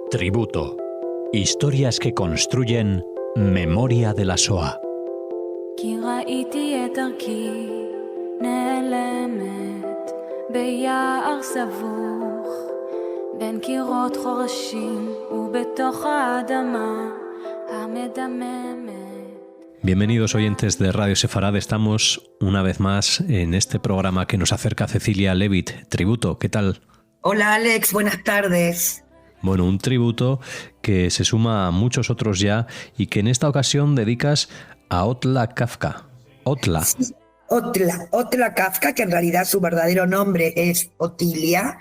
Tributo. Historias que construyen memoria de la Shoah. כי ראיתי את דרכי נעלמת ביער סבוך בין קירות חורשים ובתוך האדמה המדממת. Bienvenidos oyentes de Radio Sefarad, estamos una vez más en este programa que nos acerca Cecilia Levitt, Tributo. ¿Qué tal? Hola Alex, buenas tardes. Bueno, un tributo que se suma a muchos otros ya y que en esta ocasión dedicas a Ottla Kafka. Ottla. Sí, Ottla Kafka, que en realidad su verdadero nombre es Otilia.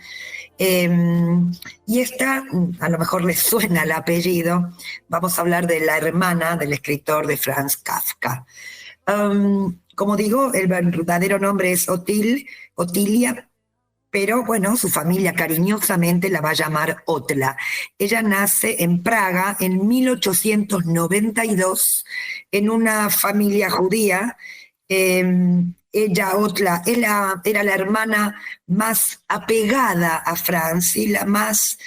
Y esta, a lo mejor les suena el apellido, vamos a hablar de la hermana del escritor de Franz Kafka. Como digo, el verdadero nombre es Otilia, pero bueno, su familia cariñosamente la va a llamar Ottla. Ella nace en Praga en 1892 en una familia judía. Ella, Ottla, era la hermana más apegada a Franz y la más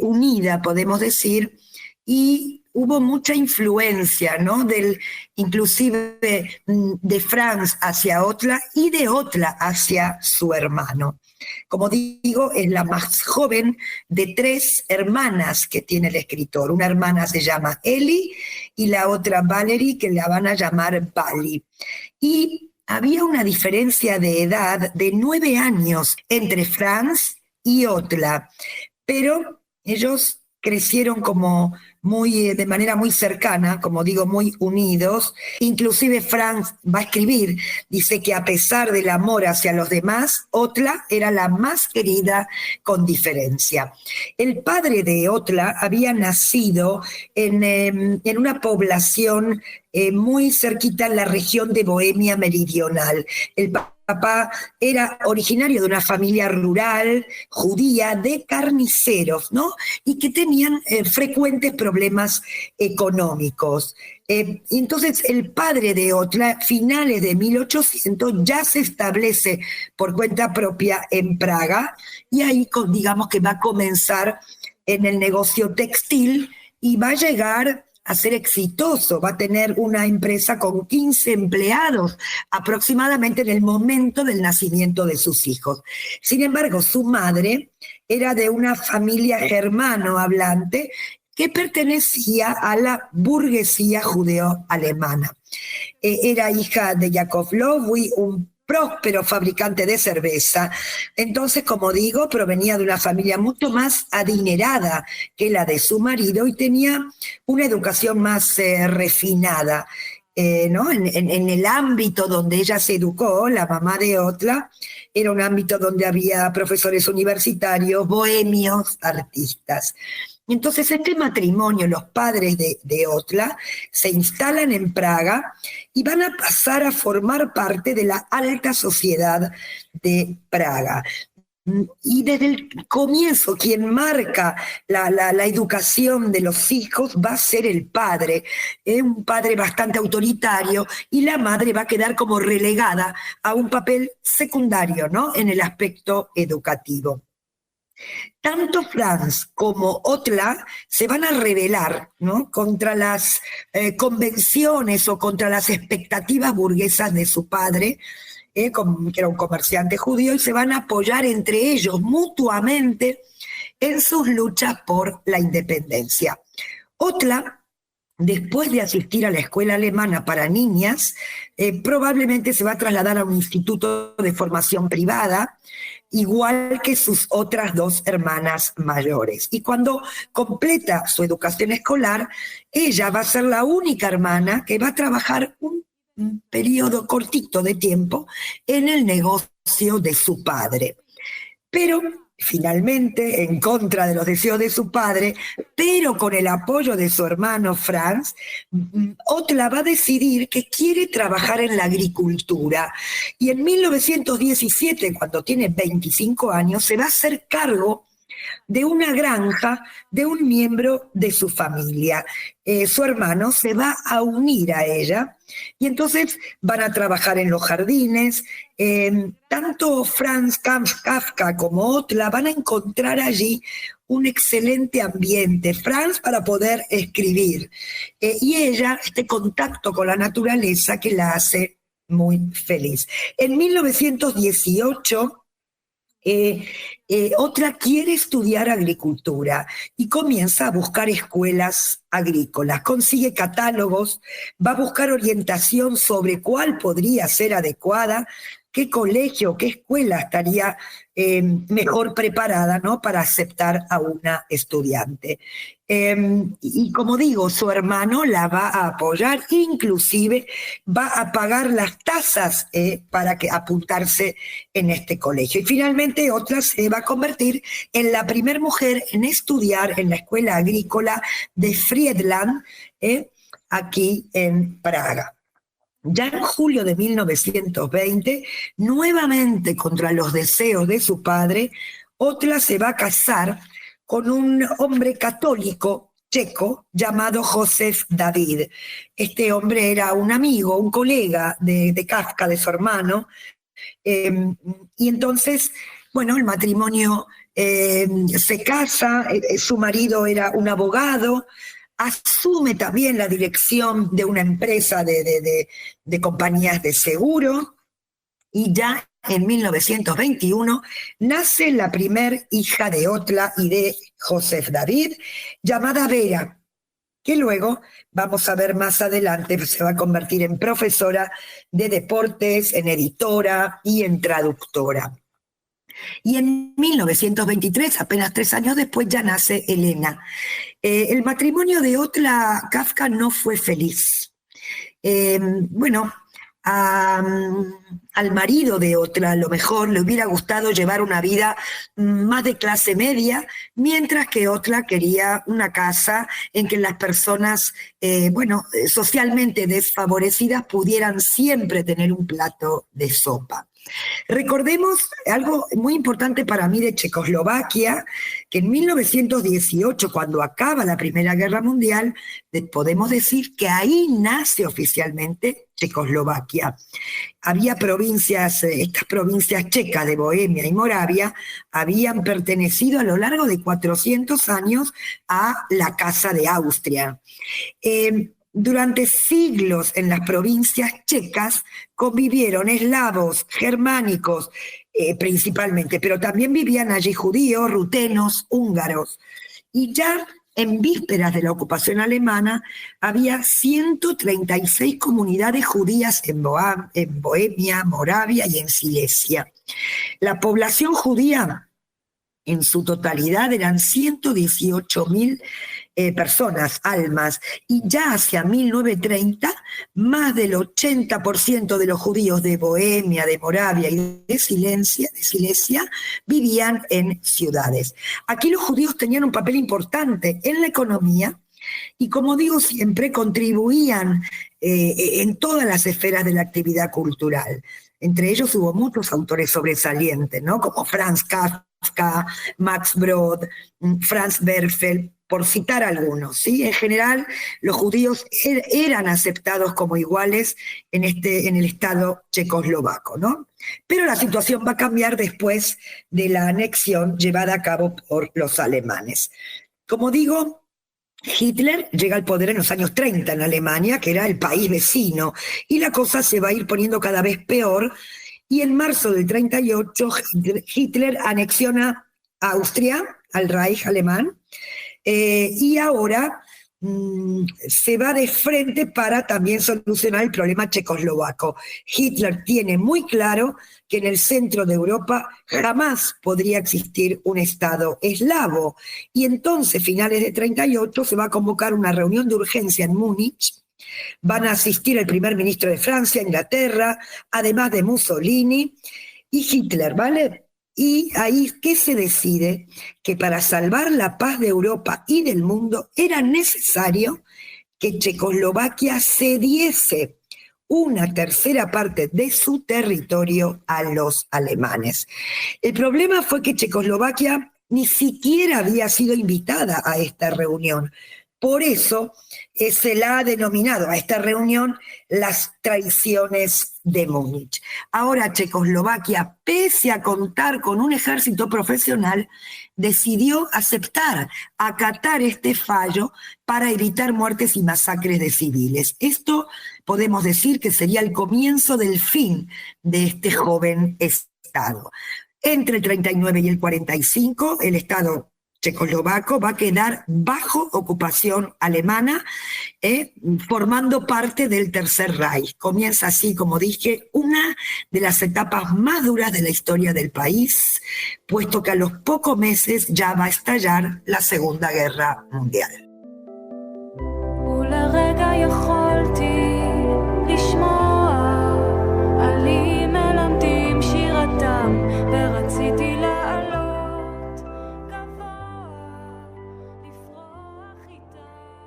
unida, podemos decir, y hubo mucha influencia, ¿no? Inclusive de Franz hacia Ottla y de Ottla hacia su hermano. Como digo, es la más joven de 3 hermanas que tiene el escritor. Una hermana se llama Eli y la otra Valerie, que la van a llamar Vali. Y había una diferencia de edad de 9 años entre Franz y Ottla, pero ellos crecieron como de manera muy cercana, como digo, muy unidos. Inclusive Franz va a escribir, dice que a pesar del amor hacia los demás, Ottla era la más querida con diferencia. El padre de Ottla había nacido en una población muy cerquita en la región de Bohemia Meridional. El papá era originario de una familia rural, judía, de carniceros, ¿no? Y que tenían frecuentes problemas económicos. Entonces, el padre de Ottla, finales de 1800, ya se establece por cuenta propia en Praga, y ahí, digamos que va a comenzar en el negocio textil y va a llegar a ser exitoso, va a tener una empresa con 15 empleados aproximadamente en el momento del nacimiento de sus hijos. Sin embargo, su madre era de una familia germano-hablante que pertenecía a la burguesía judeo-alemana. Era hija de Jakob Lowy, un próspero fabricante de cerveza. Entonces, como digo, provenía de una familia mucho más adinerada que la de su marido y tenía una educación más refinada. ¿No? En el ámbito donde ella se educó, la mamá de Ottla, era un ámbito donde había profesores universitarios, bohemios, artistas. Entonces, este matrimonio, los padres de Ottla, se instalan en Praga y van a pasar a formar parte de la alta sociedad de Praga. Y desde el comienzo, quien marca la educación de los hijos va a ser el padre, un padre bastante autoritario, y la madre va a quedar como relegada a un papel secundario, ¿no? En el aspecto educativo. Tanto Franz como Ottla se van a rebelar, ¿no? Contra las convenciones o contra las expectativas burguesas de su padre, que era un comerciante judío, y se van a apoyar entre ellos mutuamente en sus luchas por la independencia. Ottla, después de asistir a la escuela alemana para niñas, probablemente se va a trasladar a un instituto de formación privada, igual que sus otras 2 hermanas mayores. Y cuando completa su educación escolar, ella va a ser la única hermana que va a trabajar un periodo cortito de tiempo en el negocio de su padre. Pero finalmente, en contra de los deseos de su padre, pero con el apoyo de su hermano Franz, Ottla va a decidir que quiere trabajar en la agricultura. Y en 1917, cuando tiene 25 años, se va a hacer cargo de una granja de un miembro de su familia. Su hermano se va a unir a ella y entonces van a trabajar en los jardines. Tanto Franz Kafka como Otla van a encontrar allí un excelente ambiente. Franz para poder escribir y ella este contacto con la naturaleza que la hace muy feliz. En 1918 Otla quiere estudiar agricultura y comienza a buscar escuelas agrícolas, consigue catálogos, va a buscar orientación sobre cuál podría ser adecuada, qué colegio, qué escuela estaría mejor preparada, ¿no?, para aceptar a una estudiante. Y como digo, su hermano la va a apoyar, inclusive va a pagar las tasas para apuntarse en este colegio. Y finalmente Otla se va a convertir en la primera mujer en estudiar en la escuela agrícola de Friedland, aquí en Praga. Ya en julio de 1920, nuevamente contra los deseos de su padre, Otla se va a casar con un hombre católico checo llamado Josef David. Este hombre era un amigo, un colega de Kafka, de su hermano, y entonces, bueno, el matrimonio se casa, su marido era un abogado, asume también la dirección de una empresa de compañías de seguro y ya en 1921 nace la primer hija de Otla y de Josef David, llamada Vera, que luego, vamos a ver más adelante, se va a convertir en profesora de deportes, en editora y en traductora. Y en 1923, apenas 3 años después, ya nace Elena. El matrimonio de Otla Kafka no fue feliz. Al marido de Otla a lo mejor le hubiera gustado llevar una vida más de clase media, mientras que Otla quería una casa en que las personas, socialmente desfavorecidas pudieran siempre tener un plato de sopa. Recordemos algo muy importante para mí de Checoslovaquia, que en 1918, cuando acaba la Primera Guerra Mundial, podemos decir que ahí nace oficialmente Checoslovaquia. Había provincias, estas provincias checas de Bohemia y Moravia, habían pertenecido a lo largo de 400 años a la Casa de Austria. Durante siglos en las provincias checas convivieron eslavos, germánicos principalmente, pero también vivían allí judíos, rutenos, húngaros. Y ya en vísperas de la ocupación alemana había 136 comunidades judías en Bohemia, Moravia y en Silesia. La población judía en su totalidad eran 118.000 personas, almas, y ya hacia 1930 más del 80% de los judíos de Bohemia, de Moravia y de Silesia vivían en ciudades. Aquí los judíos tenían un papel importante en la economía y, como digo siempre, contribuían en todas las esferas de la actividad cultural. Entre ellos hubo muchos autores sobresalientes, ¿no?, como Franz Kafka, Max Brod, Franz Werfel, por citar algunos, ¿sí? En general, los judíos eran aceptados como iguales en el Estado checoslovaco, ¿no? Pero la situación va a cambiar después de la anexión llevada a cabo por los alemanes. Como digo, Hitler llega al poder en los años 30 en Alemania, que era el país vecino, y la cosa se va a ir poniendo cada vez peor, y en marzo del 38 Hitler anexiona a Austria, al Reich alemán, y ahora se va de frente para también solucionar el problema checoslovaco. Hitler tiene muy claro que en el centro de Europa jamás podría existir un Estado eslavo, y entonces, finales de 38, se va a convocar una reunión de urgencia en Múnich. Van a asistir el primer ministro de Francia, Inglaterra, además de Mussolini y Hitler, ¿vale? Y ahí, ¿qué se decide? Que para salvar la paz de Europa y del mundo era necesario que Checoslovaquia cediese una tercera parte de su territorio a los alemanes. El problema fue que Checoslovaquia ni siquiera había sido invitada a esta reunión. Por eso se la ha denominado a esta reunión las traiciones de Múnich. Ahora Checoslovaquia, pese a contar con un ejército profesional, decidió acatar este fallo para evitar muertes y masacres de civiles. Esto podemos decir que sería el comienzo del fin de este joven Estado. Entre el 39 y el 45, el Estado checoslovaco va a quedar bajo ocupación alemana, formando parte del Tercer Reich. Comienza así, como dije, una de las etapas más duras de la historia del país, puesto que a los pocos meses ya va a estallar la Segunda Guerra Mundial.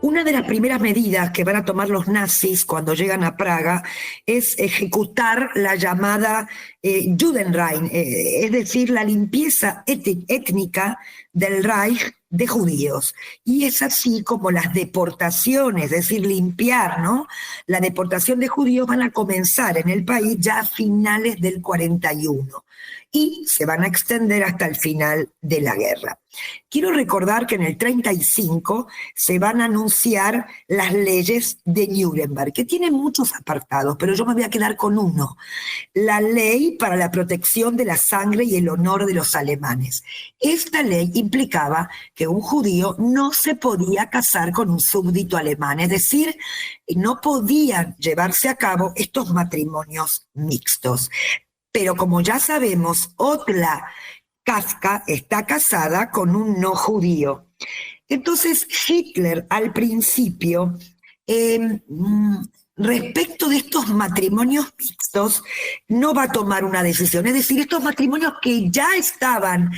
Una de las primeras medidas que van a tomar los nazis cuando llegan a Praga es ejecutar la llamada Judenrein, es decir, la limpieza étnica del Reich de judíos. Y es así como las deportaciones, es decir, limpiar, ¿no? La deportación de judíos van a comenzar en el país ya a finales del 41 y se van a extender hasta el final de la guerra. Quiero recordar que en el 35 se van a anunciar las leyes de Nuremberg, que tienen muchos apartados, pero yo me voy a quedar con uno: la ley para la protección de la sangre y el honor de los alemanes. Esta ley implicaba que un judío no se podía casar con un súbdito alemán, es decir, no podían llevarse a cabo estos matrimonios mixtos. Pero como ya sabemos, Otla Kafka está casada con un no judío. Entonces Hitler al principio, respecto de estos matrimonios mixtos, no va a tomar una decisión. Es decir, estos matrimonios que ya estaban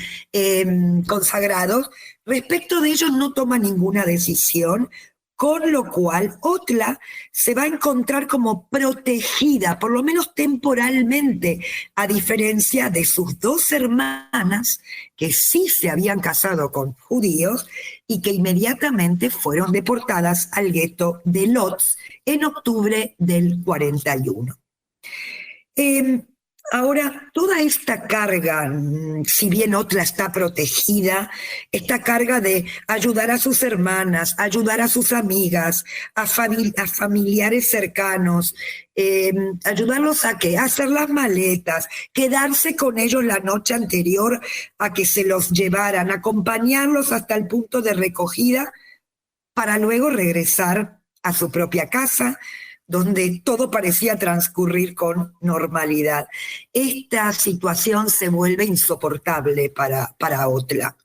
consagrados, respecto de ellos no toma ninguna decisión, con lo cual Otla se va a encontrar como protegida, por lo menos temporalmente, a diferencia de sus dos hermanas, que sí se habían casado con judíos y que inmediatamente fueron deportadas al gueto de Lodz en octubre del 41. Ahora, toda esta carga, si bien Otla está protegida, esta carga de ayudar a sus hermanas, ayudar a sus amigas, a familiares cercanos, ayudarlos a hacer las maletas, quedarse con ellos la noche anterior a que se los llevaran, acompañarlos hasta el punto de recogida para luego regresar a su propia casa, donde todo parecía transcurrir con normalidad. Esta situación se vuelve insoportable para Otla.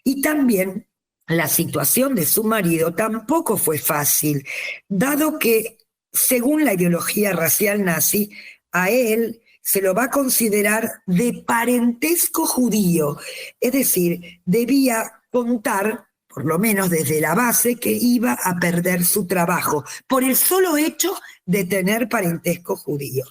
Y también la situación de su marido tampoco fue fácil, dado que, según la ideología racial nazi, a él se lo va a considerar de parentesco judío, es decir, debía contar, por lo menos desde la base, que iba a perder su trabajo por el solo hecho de tener parentesco judío.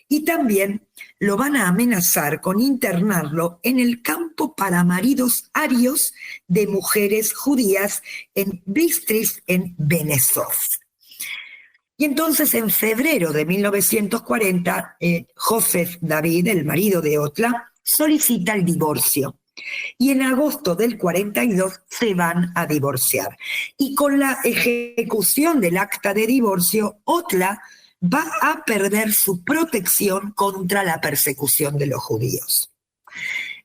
Y también lo van a amenazar con internarlo en el campo para maridos arios de mujeres judías en Bistritz, en Benešov. Y entonces, en febrero de 1940, Joseph David, el marido de Otla, solicita el divorcio. Y en agosto del 42 se van a divorciar. Y con la ejecución del acta de divorcio, Otla va a perder su protección contra la persecución de los judíos.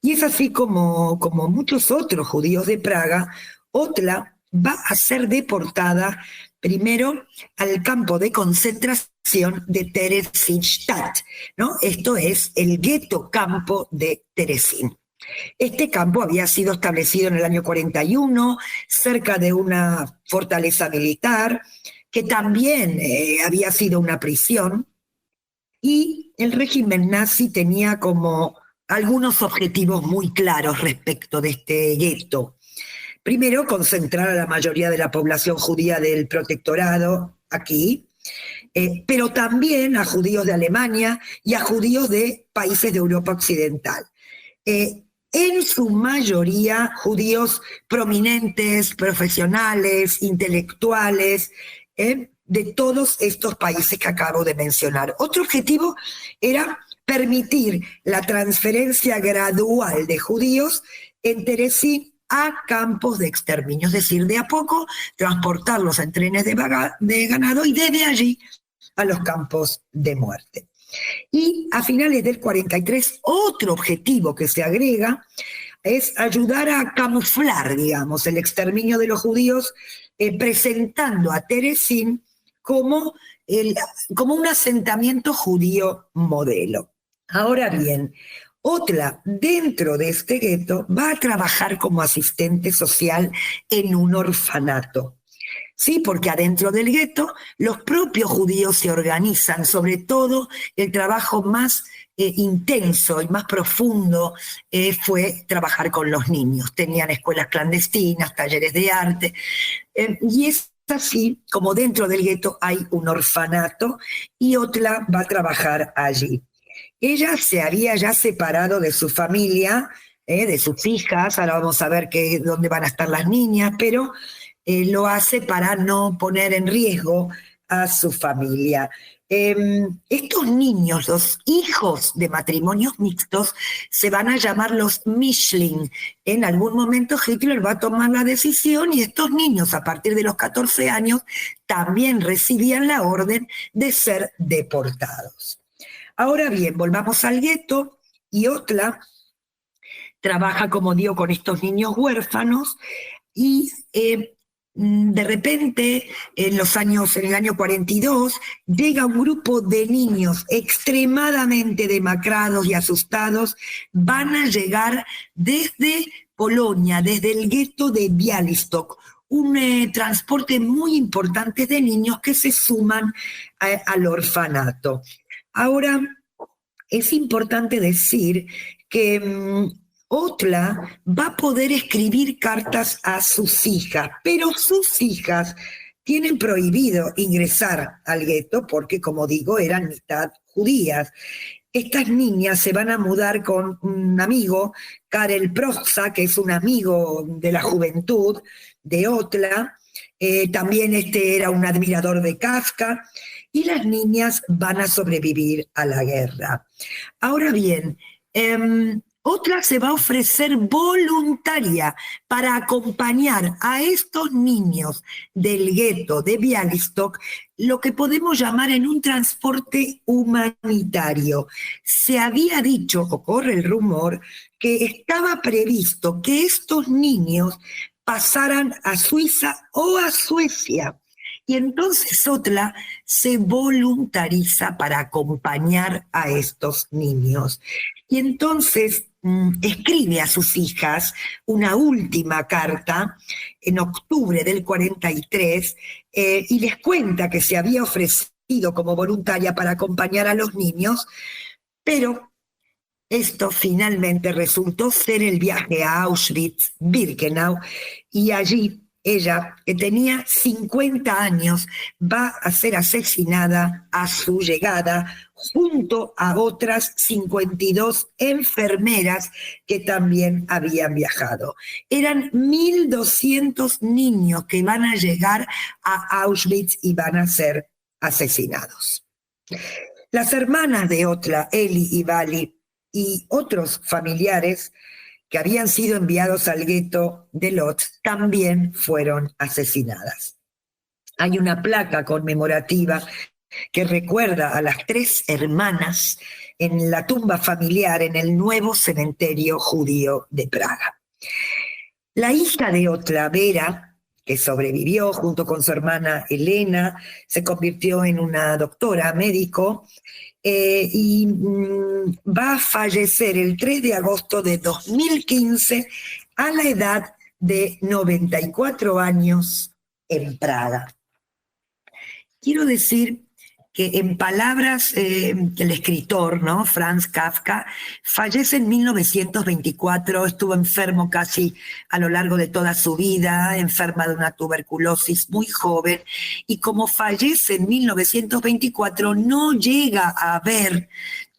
Y es así como muchos otros judíos de Praga, Otla va a ser deportada primero al campo de concentración de Theresienstadt, ¿no? Esto es el gueto campo de Terezín. Este campo había sido establecido en el año 41, cerca de una fortaleza militar, que también había sido una prisión, y el régimen nazi tenía como algunos objetivos muy claros respecto de este gueto. Primero, concentrar a la mayoría de la población judía del protectorado aquí, pero también a judíos de Alemania y a judíos de países de Europa Occidental. en su mayoría judíos prominentes, profesionales, intelectuales, de todos estos países que acabo de mencionar. Otro objetivo era permitir la transferencia gradual de judíos entre sí a campos de exterminio, es decir, de a poco transportarlos en trenes de ganado y desde allí a los campos de muerte. Y a finales del 43, otro objetivo que se agrega es ayudar a camuflar, digamos, el exterminio de los judíos, presentando a Terezín como un asentamiento judío modelo. Ahora bien, Otla, dentro de este gueto, va a trabajar como asistente social en un orfanato. Sí, porque adentro del gueto los propios judíos se organizan, sobre todo el trabajo más intenso y más profundo fue trabajar con los niños. Tenían escuelas clandestinas, talleres de arte, y es así como dentro del gueto hay un orfanato y Otla va a trabajar allí. Ella se había ya separado de su familia, de sus hijas, ahora vamos a ver dónde van a estar las niñas, pero lo hace para no poner en riesgo a su familia. Estos niños, los hijos de matrimonios mixtos, se van a llamar los Mischling. En algún momento Hitler va a tomar la decisión y estos niños, a partir de los 14 años, también recibían la orden de ser deportados. Ahora bien, volvamos al gueto y Otla trabaja, como digo, con estos niños huérfanos y de repente, en el año 42, llega un grupo de niños extremadamente demacrados y asustados, van a llegar desde Polonia, desde el gueto de Białystok, un transporte muy importante de niños que se suman al orfanato. Ahora, es importante decir que Otla va a poder escribir cartas a sus hijas, pero sus hijas tienen prohibido ingresar al gueto porque, como digo, eran mitad judías. Estas niñas se van a mudar con un amigo, Karel Proza, que es un amigo de la juventud de Otla. También era un admirador de Kafka, y las niñas van a sobrevivir a la guerra. Ahora bien, Otla se va a ofrecer voluntaria para acompañar a estos niños del gueto de Białystok, lo que podemos llamar en un transporte humanitario. Se había dicho, o corre el rumor, que estaba previsto que estos niños pasaran a Suiza o a Suecia. Y entonces Otla se voluntariza para acompañar a estos niños. Y entonces escribe a sus hijas una última carta en octubre del 43 y les cuenta que se había ofrecido como voluntaria para acompañar a los niños, pero esto finalmente resultó ser el viaje a Auschwitz-Birkenau, y allí ella, que tenía 50 años, va a ser asesinada a su llegada junto a otras 52 enfermeras que también habían viajado. Eran 1.200 niños que van a llegar a Auschwitz y van a ser asesinados. Las hermanas de Otla, Eli y Vali, y otros familiares que habían sido enviados al gueto de Lodz también fueron asesinadas. Hay una placa conmemorativa que recuerda a las 3 hermanas en la tumba familiar en el nuevo cementerio judío de Praga. La hija de Otla, Vera, que sobrevivió junto con su hermana Elena, se convirtió en una doctora médico, y va a fallecer el 3 de agosto de 2015 a la edad de 94 años en Praga. Quiero decir que en palabras del escritor, ¿no?, Franz Kafka, fallece en 1924, estuvo enfermo casi a lo largo de toda su vida, enferma de una tuberculosis muy joven, y como fallece en 1924 no llega a ver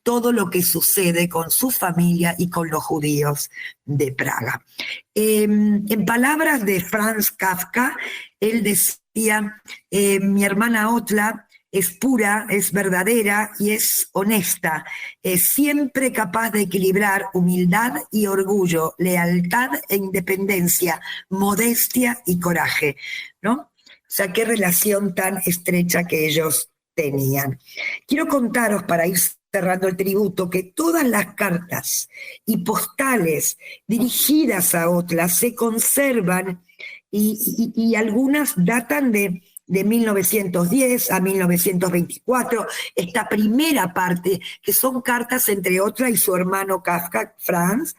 todo lo que sucede con su familia y con los judíos de Praga. En palabras de Franz Kafka, él decía, mi hermana Otla es pura, es verdadera y es honesta, es siempre capaz de equilibrar humildad y orgullo, lealtad e independencia, modestia y coraje, ¿no? O sea, qué relación tan estrecha que ellos tenían. Quiero contaros, para ir cerrando el tributo, que todas las cartas y postales dirigidas a Otla se conservan y algunas datan de 1910 a 1924, esta primera parte, que son cartas entre Otla y su hermano Kafka, Franz,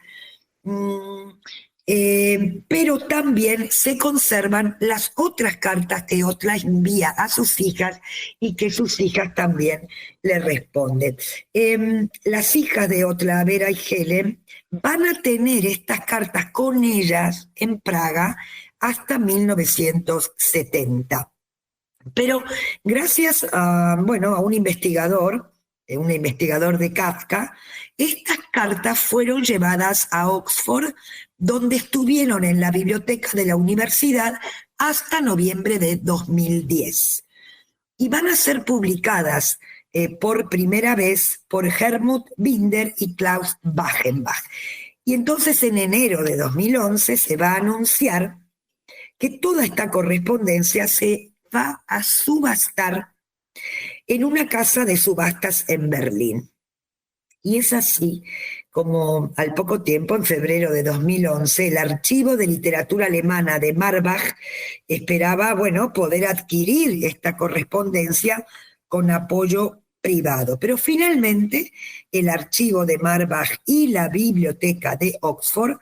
pero también se conservan las otras cartas que Otla envía a sus hijas y que sus hijas también le responden. Las hijas de Otla, Vera y Helen, van a tener estas cartas con ellas en Praga hasta 1970. Pero gracias a un investigador de Kafka, estas cartas fueron llevadas a Oxford, donde estuvieron en la biblioteca de la universidad hasta noviembre de 2010. Y van a ser publicadas por primera vez por Helmut Binder y Klaus Bachenbach. Y entonces en enero de 2011 se va a anunciar que toda esta correspondencia se va a subastar en una casa de subastas en Berlín. Y es así como al poco tiempo, en febrero de 2011, el Archivo de Literatura Alemana de Marbach esperaba, poder adquirir esta correspondencia con apoyo privado. Pero finalmente el Archivo de Marbach y la Biblioteca de Oxford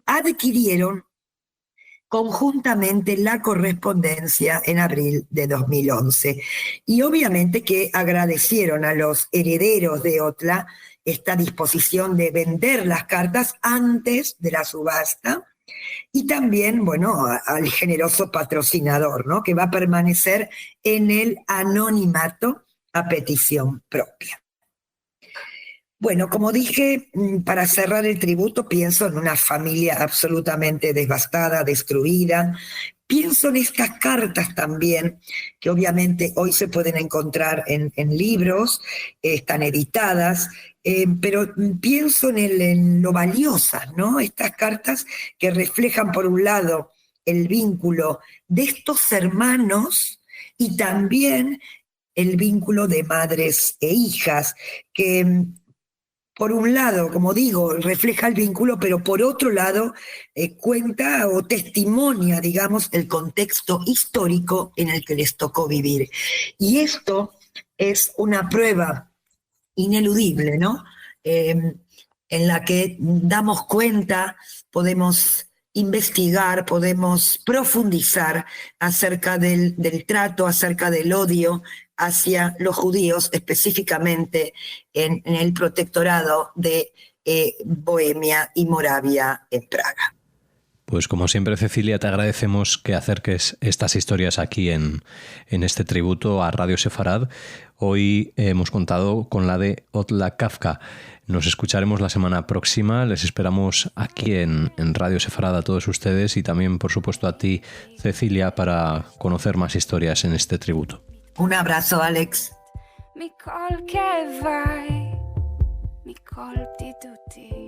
adquirieron conjuntamente la correspondencia en abril de 2011. Y obviamente que agradecieron a los herederos de Otla esta disposición de vender las cartas antes de la subasta, y también, al generoso patrocinador, ¿no?, que va a permanecer en el anonimato a petición propia. Bueno, como dije, para cerrar el tributo, pienso en una familia absolutamente devastada, destruida. Pienso en estas cartas también, que obviamente hoy se pueden encontrar en libros, están editadas, pero pienso en lo valiosas, ¿no? Estas cartas que reflejan, por un lado, el vínculo de estos hermanos y también el vínculo de madres e hijas, que por un lado, como digo, refleja el vínculo, pero por otro lado cuenta o testimonia, digamos, el contexto histórico en el que les tocó vivir. Y esto es una prueba ineludible, ¿no? En la que damos cuenta, podemos investigar, podemos profundizar acerca del trato, acerca del odio hacia los judíos, específicamente en el protectorado de Bohemia y Moravia en Praga. Pues como siempre, Cecilia, te agradecemos que acerques estas historias aquí en este tributo a Radio Sefarad. Hoy hemos contado con la de Otla Kafka. Nos escucharemos la semana próxima. Les esperamos aquí en Radio Sefarad a todos ustedes y también, por supuesto, a ti, Cecilia, para conocer más historias en este tributo. Un abrazo, Alex. מכל כאביי, מכל בדידותי.